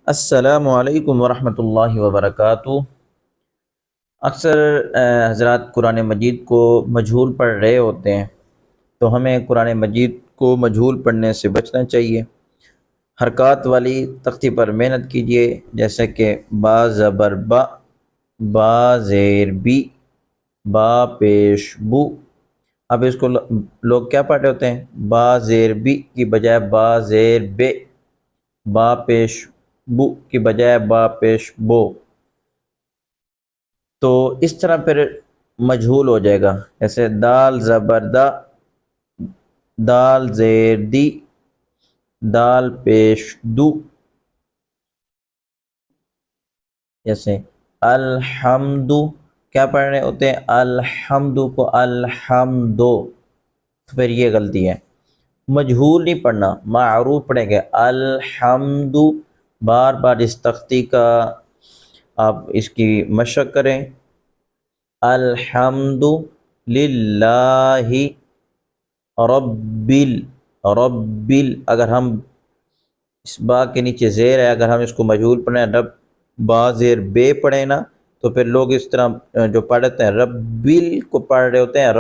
السلام علیکم ورحمۃ اللہ وبرکاتہ۔ اکثر حضرات قرآن مجید کو مجہول پڑھ رہے ہوتے ہیں، تو ہمیں قرآن مجید کو مجہول پڑھنے سے بچنا چاہیے۔ حرکات والی تختی پر محنت کیجیے، جیسے کہ با زبر با، با زیر بی، با پیش بو۔ اب اس کو لوگ کیا پڑھ رہے ہوتے ہیں؟ با زیر بی کی بجائے با زیر بے، با پیش بو کی بجائے با پیش بو، تو اس طرح پھر مجہول ہو جائے گا۔ جیسے دال زبر دا، دال زیر دی، دال پیش دو۔ جیسے الحمد، کیا پڑھ رہے ہوتے ہیں؟ الحمد کو الحمدو، پھر یہ غلطی ہے، مجہول نہیں پڑھنا، معروف پڑھیں گے الحمد۔ بار بار اس تختی کا آپ اس کی مشق کریں۔ الحمد للہ رب اگر ہم اس با کے نیچے زیر ہے، اگر ہم اس کو مجہول پڑھیں، رب با زیر بے پڑھیں نا، تو پھر لوگ اس طرح جو پڑھتے ہیں ربل کو پڑھ رہے ہوتے ہیں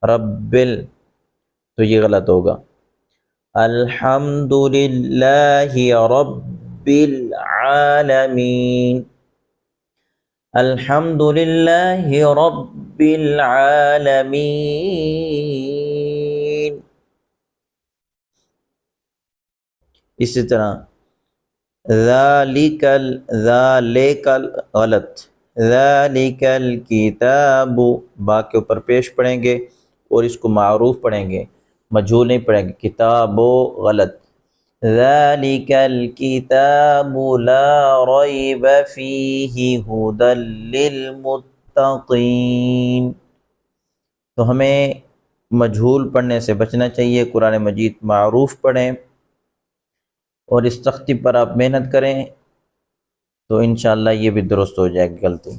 ربل، تو یہ غلط ہوگا۔ الحمد للہ رب العالمین، الحمد للہ رب العالمین۔ اسی طرح ذالک غلط، ذالک الکتاب، با کے اوپر پیش پڑھیں گے اور اس کو معروف پڑھیں گے، مجہول نہیں پڑھیں گے۔ کتابو غلط، ذالک الکتاب لا ریب فیہ ھدی للمتقین۔ تو ہمیں مجہول پڑھنے سے بچنا چاہیے، قرآن مجید معروف پڑھیں اور اس تختی پر آپ محنت کریں، تو انشاءاللہ یہ بھی درست ہو جائے گی غلطی۔